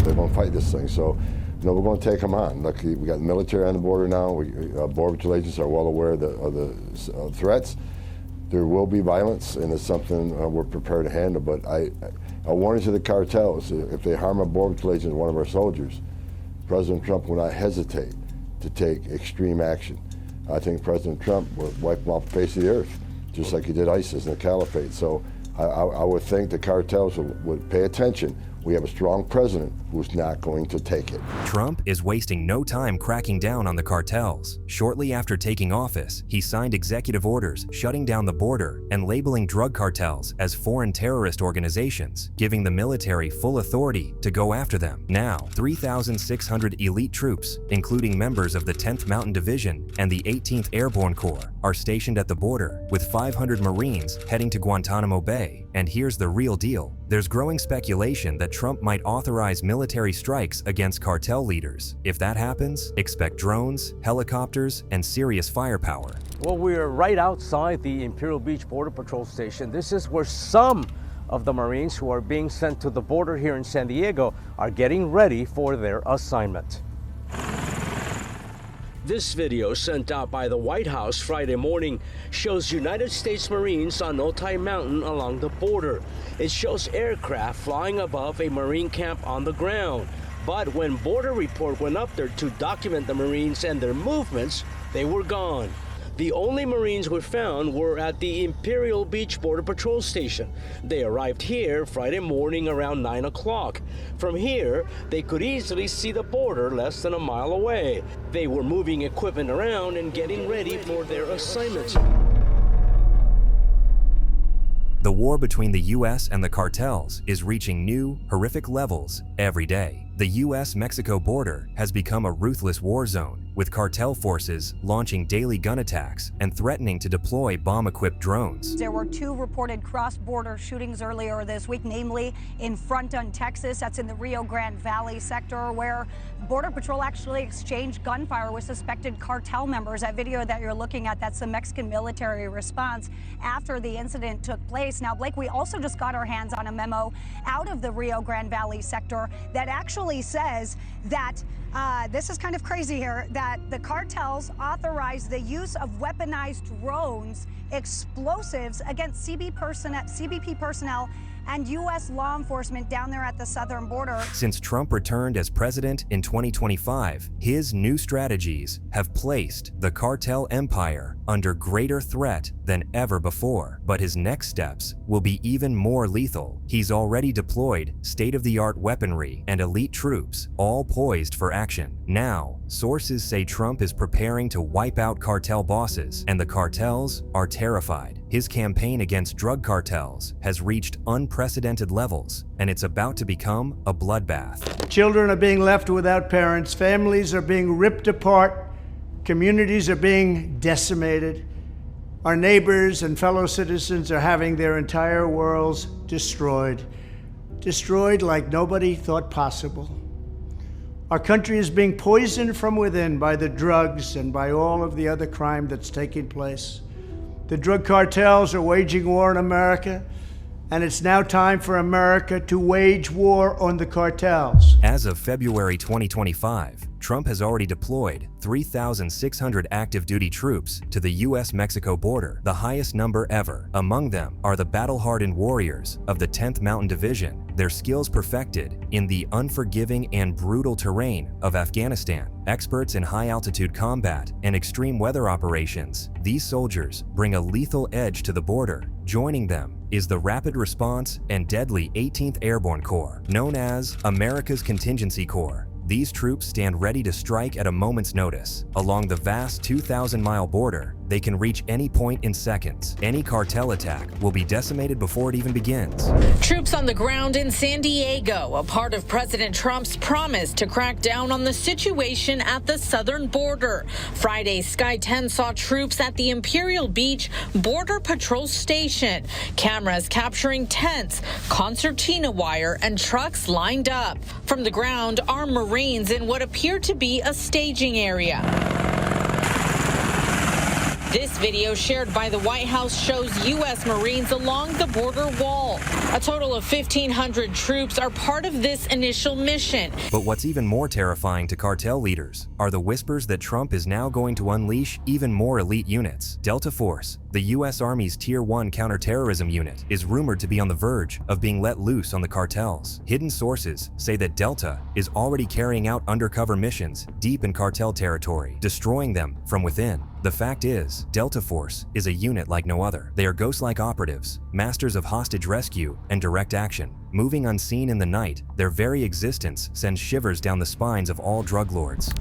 They're going to fight this thing. So, we're going to take them on. Look, we got the military on the border now. Border Patrol agents are well aware of the threats. There will be violence, and it's something we're prepared to handle. But a warning to the cartels: if they harm a Border Patrol agent, one of our soldiers, President Trump will not hesitate to take extreme action. I think President Trump would wipe them off the face of the earth, just like he did ISIS and the Caliphate. So I would think the cartels would pay attention. We have a strong president who's not going to take it. Trump is wasting no time cracking down on the cartels. Shortly after taking office, he signed executive orders shutting down the border and labeling drug cartels as foreign terrorist organizations, giving the military full authority to go after them. Now, 3,600 elite troops, including members of the 10th Mountain Division and the 18th Airborne Corps, are stationed at the border, with 500 Marines heading to Guantanamo Bay. And here's the real deal. There's growing speculation that Trump might authorize military strikes against cartel leaders. If that happens, expect drones, helicopters, and serious firepower. Well, we're right outside the Imperial Beach Border Patrol Station. This is where some of the Marines who are being sent to the border here in San Diego are getting ready for their assignment. This video sent out by the White House Friday morning shows United States Marines on Otay Mountain along the border. It shows aircraft flying above a Marine camp on the ground. But when Border Report went up there to document the Marines and their movements, they were gone. The only Marines we found were at the Imperial Beach Border Patrol Station. They arrived here Friday morning around 9 o'clock. From here, they could easily see the border less than a mile away. They were moving equipment around and getting ready for their assignment. The war between the U.S. and the cartels is reaching new, horrific levels every day. The U.S.-Mexico border has become a ruthless war zone, with cartel forces launching daily gun attacks and threatening to deploy bomb-equipped drones. There were 2 reported cross-border shootings earlier this week, namely in Fronton, Texas. That's in the Rio Grande Valley sector, where Border Patrol actually exchanged gunfire with suspected cartel members. That video that you're looking at, that's the Mexican military response after the incident took place. Now, Blake, we also just got our hands on a memo out of the Rio Grande Valley sector that actually says that this is kind of crazy here, that the cartels authorize the use of weaponized drones, explosives against CBP personnel and U.S. law enforcement down there at the southern border. Since Trump returned as president in 2025, his new strategies have placed the cartel empire under greater threat than ever before. But his next steps will be even more lethal. He's already deployed state-of-the-art weaponry and elite troops, all poised for action. Now, sources say Trump is preparing to wipe out cartel bosses, and the cartels are terrified. His campaign against drug cartels has reached unprecedented levels, and it's about to become a bloodbath. Children are being left without parents, families are being ripped apart, communities are being decimated. Our neighbors and fellow citizens are having their entire worlds destroyed like nobody thought possible. Our country is being poisoned from within by the drugs and by all of the other crime that's taking place. The drug cartels are waging war in America, and it's now time for America to wage war on the cartels. As of February 2025, Trump has already deployed 3,600 active duty troops to the U.S.-Mexico border, the highest number ever. Among them are the battle-hardened warriors of the 10th Mountain Division, their skills perfected in the unforgiving and brutal terrain of Afghanistan. Experts in high-altitude combat and extreme weather operations, these soldiers bring a lethal edge to the border. Joining them is the rapid response and deadly 18th Airborne Corps, known as America's Contingency Corps. These troops stand ready to strike at a moment's notice. Along the vast 2,000-mile border, they can reach any point in seconds. Any cartel attack will be decimated before it even begins. Troops on the ground in San Diego, a part of President Trump's promise to crack down on the situation at the southern border. Friday, Sky 10 saw troops at the Imperial Beach Border Patrol Station. Cameras capturing tents, concertina wire, and trucks lined up. From the ground, armed Marines in what appeared to be a staging area. This video shared by the White House shows U.S. Marines along the border wall. A total of 1,500 troops are part of this initial mission. But what's even more terrifying to cartel leaders are the whispers that Trump is now going to unleash even more elite units. Delta Force, the U.S. Army's Tier 1 counterterrorism unit, is rumored to be on the verge of being let loose on the cartels. Hidden sources say that Delta is already carrying out undercover missions deep in cartel territory, destroying them from within. The fact is, Delta Force is a unit like no other. They are ghost-like operatives, masters of hostage rescue and direct action. Moving unseen in the night, their very existence sends shivers down the spines of all drug lords.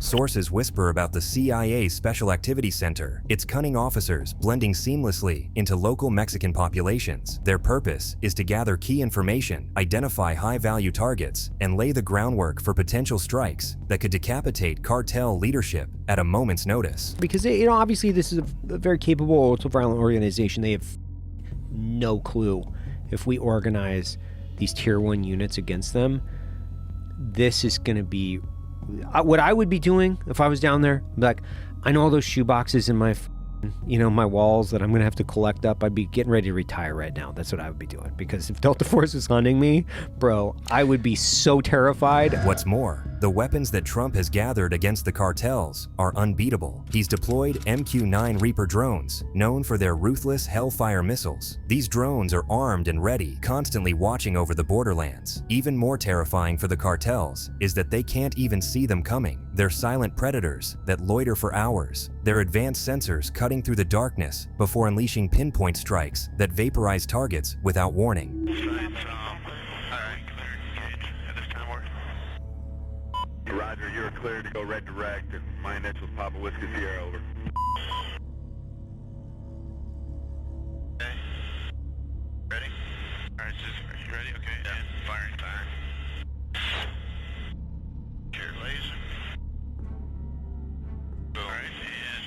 Sources whisper about the CIA's Special Activity Center, its cunning officers blending seamlessly into local Mexican populations. Their purpose is to gather key information, identify high-value targets, and lay the groundwork for potential strikes that could decapitate cartel leadership at a moment's notice. Because, obviously this is a very capable, ultra-violent organization. They have no clue if we organize these Tier 1 units against them. This is going to be what I would be doing if I was down there. Like, I know all those shoe boxes in my, my walls that I'm going to have to collect up. I'd be getting ready to retire right now. That's what I would be doing. Because if Delta Force is hunting me, bro, I would be so terrified. What's more, the weapons that Trump has gathered against the cartels are unbeatable. He's deployed MQ-9 Reaper drones, known for their ruthless Hellfire missiles. These drones are armed and ready, constantly watching over the borderlands. Even more terrifying for the cartels is that they can't even see them coming. They're silent predators that loiter for hours, their advanced sensors cutting through the darkness before unleashing pinpoint strikes that vaporize targets without warning. Roger, you're cleared to go red direct, and my initials Papa Whiskey Sierra, over. Okay. Ready? Alright, are you ready? Okay, yeah. And firing time. Clear laser. Alright, and...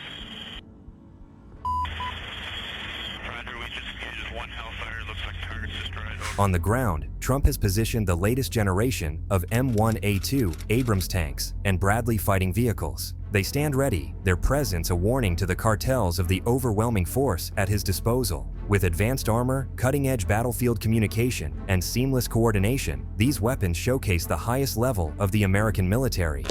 Roger, we just one Hellfire, looks like target's destroyed. On the ground, Trump has positioned the latest generation of M1A2 Abrams tanks and Bradley fighting vehicles. They stand ready, their presence a warning to the cartels of the overwhelming force at his disposal. With advanced armor, cutting-edge battlefield communication, and seamless coordination, these weapons showcase the highest level of the American military.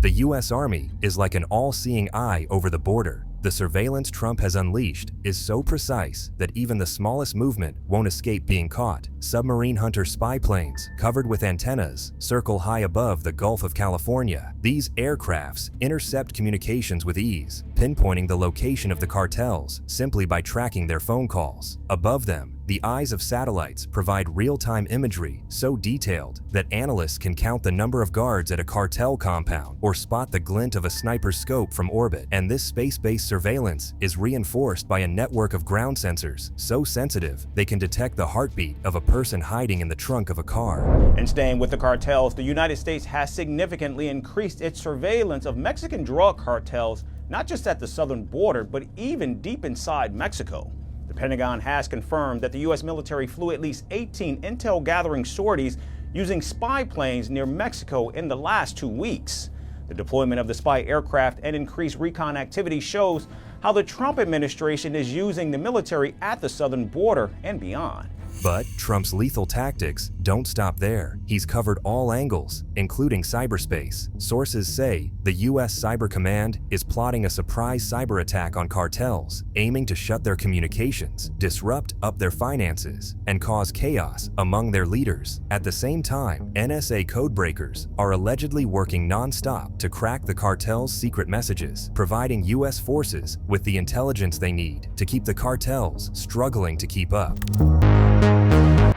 The U.S. Army is like an all-seeing eye over the border. The surveillance Trump has unleashed is so precise that even the smallest movement won't escape being caught. Submarine hunter spy planes, covered with antennas, circle high above the Gulf of California. These aircrafts intercept communications with ease, pinpointing the location of the cartels simply by tracking their phone calls. Above them, the eyes of satellites provide real-time imagery so detailed that analysts can count the number of guards at a cartel compound or spot the glint of a sniper's scope from orbit. And this space-based surveillance is reinforced by a network of ground sensors so sensitive they can detect the heartbeat of a person hiding in the trunk of a car. And staying with the cartels, the United States has significantly increased its surveillance of Mexican drug cartels, not just at the southern border, but even deep inside Mexico. The Pentagon has confirmed that the U.S. military flew at least 18 intel-gathering sorties using spy planes near Mexico in the last 2 weeks. The deployment of the spy aircraft and increased recon activity shows how the Trump administration is using the military at the southern border and beyond. But Trump's lethal tactics don't stop there. He's covered all angles, including cyberspace. Sources say the U.S. Cyber Command is plotting a surprise cyber attack on cartels, aiming to shut their communications, disrupt up their finances, and cause chaos among their leaders. At the same time, NSA codebreakers are allegedly working non-stop to crack the cartel's secret messages, providing U.S. forces with the intelligence they need to keep the cartels struggling to keep up.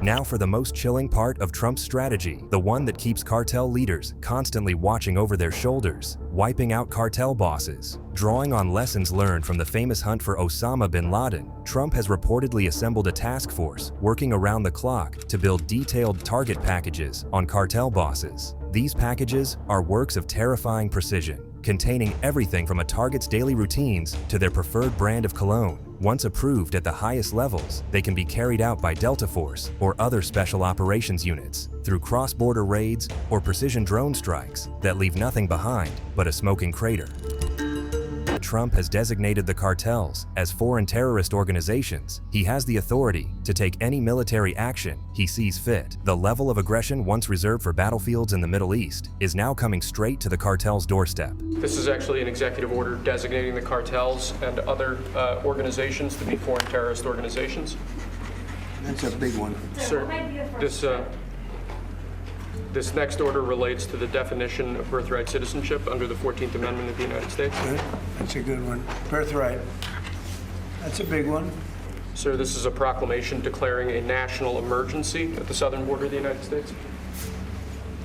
Now for the most chilling part of Trump's strategy, the one that keeps cartel leaders constantly watching over their shoulders, wiping out cartel bosses. Drawing on lessons learned from the famous hunt for Osama bin Laden, Trump has reportedly assembled a task force working around the clock to build detailed target packages on cartel bosses. These packages are works of terrifying precision, containing everything from a target's daily routines to their preferred brand of cologne. Once approved at the highest levels, they can be carried out by Delta Force or other special operations units through cross-border raids or precision drone strikes that leave nothing behind but a smoking crater. Trump has designated the cartels as foreign terrorist organizations. He has the authority to take any military action he sees fit. The level of aggression once reserved for battlefields in the Middle East is now coming straight to the cartel's doorstep. This is actually an executive order designating the cartels and other organizations to be foreign terrorist organizations. That's a big one. Sir, this next order relates to the definition of birthright citizenship under the 14th Amendment of the United States. Good. That's a good one. Birthright. That's a big one. Sir, this is a proclamation declaring a national emergency at the southern border of the United States.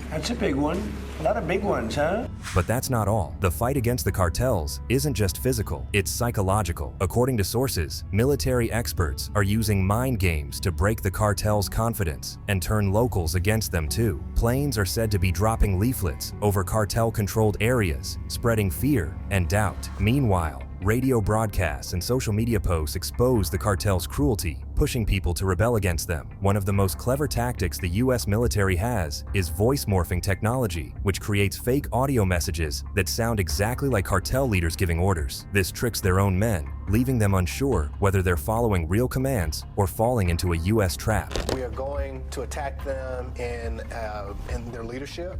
That's a big one. A lot of big ones, huh? But that's not all. The fight against the cartels isn't just physical, it's psychological. According to sources, military experts are using mind games to break the cartel's confidence and turn locals against them too. Planes are said to be dropping leaflets over cartel-controlled areas, spreading fear and doubt. Meanwhile, radio broadcasts and social media posts expose the cartel's cruelty, pushing people to rebel against them. One of the most clever tactics the US military has is voice morphing technology, which creates fake audio messages that sound exactly like cartel leaders giving orders. This tricks their own men, leaving them unsure whether they're following real commands or falling into a US trap. We are going to attack them in their leadership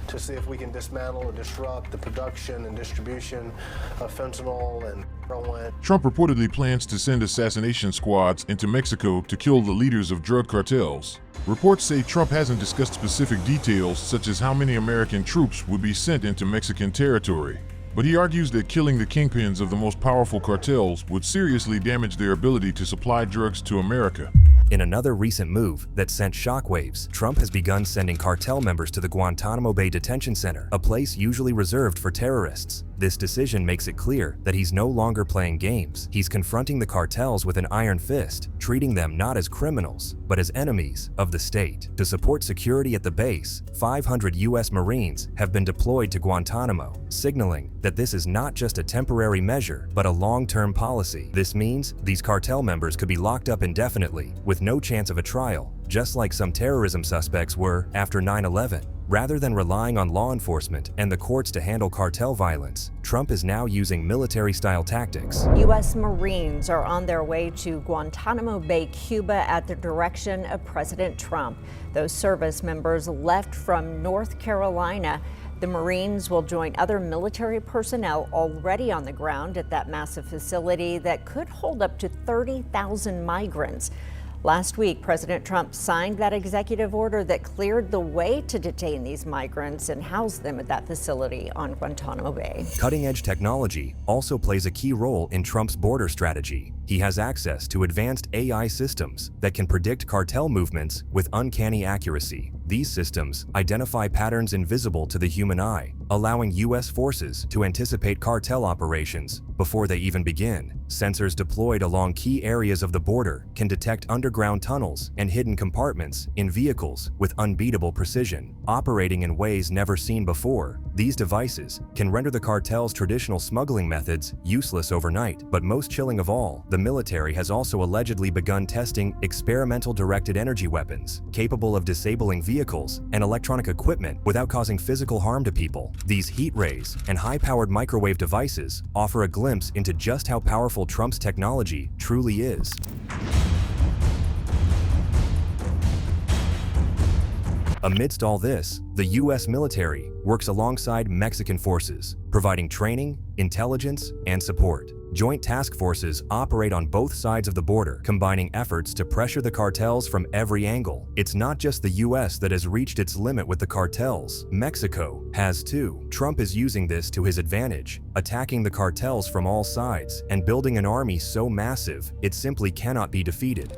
to see if we can dismantle or disrupt the production and distribution of fentanyl and heroin. Trump reportedly plans to send assassination squads into Mexico to kill the leaders of drug cartels. Reports say Trump hasn't discussed specific details such as how many American troops would be sent into Mexican territory. But he argues that killing the kingpins of the most powerful cartels would seriously damage their ability to supply drugs to America. In another recent move that sent shockwaves, Trump has begun sending cartel members to the Guantanamo Bay detention center, a place usually reserved for terrorists. This decision makes it clear that he's no longer playing games. He's confronting the cartels with an iron fist, treating them not as criminals, but as enemies of the state. To support security at the base, 500 U.S. Marines have been deployed to Guantanamo, signaling that this is not just a temporary measure, but a long-term policy. This means these cartel members could be locked up indefinitely, with no chance of a trial, just like some terrorism suspects were after 9/11. Rather than relying on law enforcement and the courts to handle cartel violence, Trump is now using military-style tactics. U.S. Marines are on their way to Guantanamo Bay, Cuba, at the direction of President Trump. Those service members left from North Carolina. The Marines will join other military personnel already on the ground at that massive facility that could hold up to 30,000 migrants. Last week, President Trump signed that executive order that cleared the way to detain these migrants and house them at that facility on Guantanamo Bay. Cutting-edge technology also plays a key role in Trump's border strategy. He has access to advanced AI systems that can predict cartel movements with uncanny accuracy. These systems identify patterns invisible to the human eye, allowing U.S. forces to anticipate cartel operations before they even begin. Sensors deployed along key areas of the border can detect underground tunnels and hidden compartments in vehicles with unbeatable precision. Operating in ways never seen before, these devices can render the cartel's traditional smuggling methods useless overnight. But most chilling of all, the military has also allegedly begun testing experimental directed energy weapons, capable of disabling vehicles and electronic equipment without causing physical harm to people. These heat rays and high-powered microwave devices offer a glimpse into just how powerful Trump's technology truly is. Amidst all this, the U.S. military works alongside Mexican forces, providing training, intelligence, and support. Joint task forces operate on both sides of the border, combining efforts to pressure the cartels from every angle. It's not just the U.S. that has reached its limit with the cartels. Mexico has too. Trump is using this to his advantage, attacking the cartels from all sides and building an army so massive it simply cannot be defeated.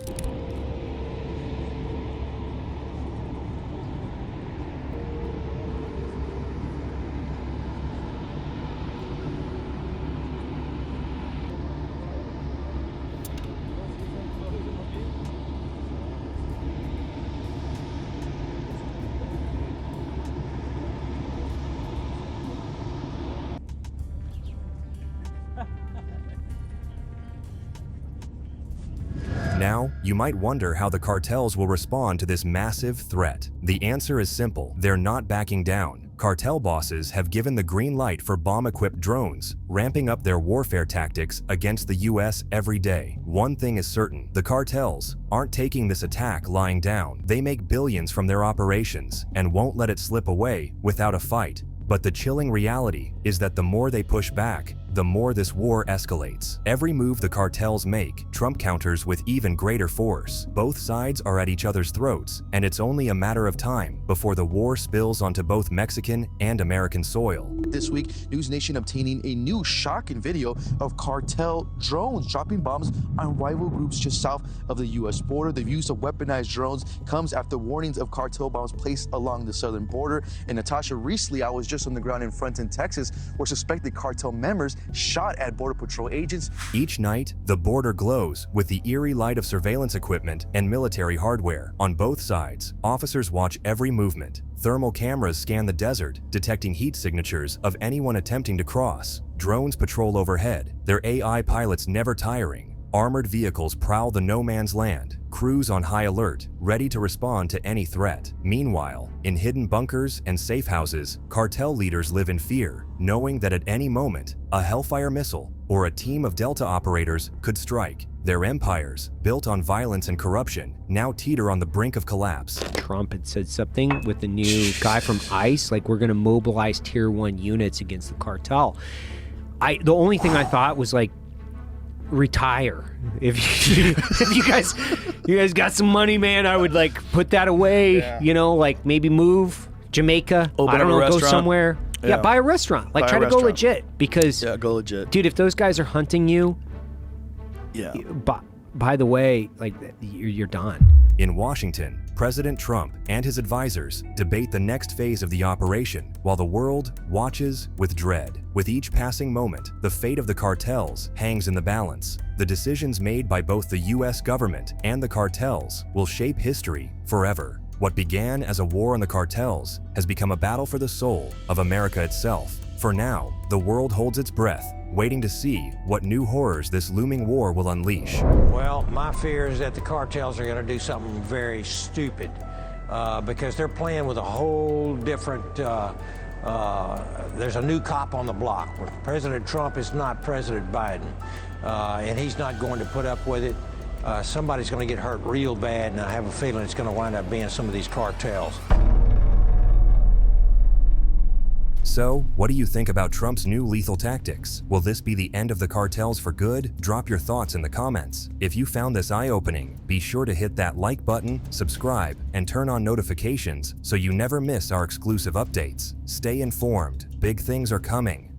Now, you might wonder how the cartels will respond to this massive threat. The answer is simple. They're not backing down. Cartel bosses have given the green light for bomb-equipped drones, ramping up their warfare tactics against the U.S. every day. One thing is certain, the cartels aren't taking this attack lying down. They make billions from their operations and won't let it slip away without a fight. But the chilling reality is that the more they push back, the more this war escalates. Every move the cartels make, Trump counters with even greater force. Both sides are at each other's throats, and it's only a matter of time before the war spills onto both Mexican and American soil. This week, News Nation obtaining a new shocking video of cartel drones dropping bombs on rival groups just south of the U.S. border. The use of weaponized drones comes after warnings of cartel bombs placed along the southern border. And Natasha, recently I was just on the ground in Fronton, Texas, where suspected cartel members shot at Border Patrol agents. Each night, the border glows with the eerie light of surveillance equipment and military hardware. On both sides, officers watch every movement. Thermal cameras scan the desert, detecting heat signatures of anyone attempting to cross. Drones patrol overhead, their AI pilots never tiring. Armored vehicles prowl the no-man's land, crews on high alert, ready to respond to any threat. Meanwhile, in hidden bunkers and safe houses, cartel leaders live in fear, knowing that at any moment, a Hellfire missile or a team of Delta operators could strike. Their empires, built on violence and corruption, now teeter on the brink of collapse. Trump had said something with the new guy from ICE, like we're going to mobilize Tier 1 units against the cartel. The only thing I thought was like, retire. If you guys got some money, man, I would like put that away. Yeah. You know, like maybe move Jamaica. Open I don't up a know, restaurant. Go somewhere. Yeah, buy a restaurant. Like try to go legit because go legit, dude. If those guys are hunting you, yeah. By the way, like you're done. In Washington, President Trump and his advisors debate the next phase of the operation, while the world watches with dread. With each passing moment, the fate of the cartels hangs in the balance. The decisions made by both the U.S. government and the cartels will shape history forever. What began as a war on the cartels has become a battle for the soul of America itself. For now, the world holds its breath, waiting to see what new horrors this looming war will unleash. Well, my fear is that the cartels are going to do something very stupid because they're playing with a whole different, there's a new cop on the block. President Trump is not President Biden, and he's not going to put up with it. Somebody's going to get hurt real bad, and I have a feeling it's going to wind up being some of these cartels. So, what do you think about Trump's new lethal tactics? Will this be the end of the cartels for good? Drop your thoughts in the comments. If you found this eye-opening, be sure to hit that like button, subscribe, and turn on notifications so you never miss our exclusive updates. Stay informed. Big things are coming.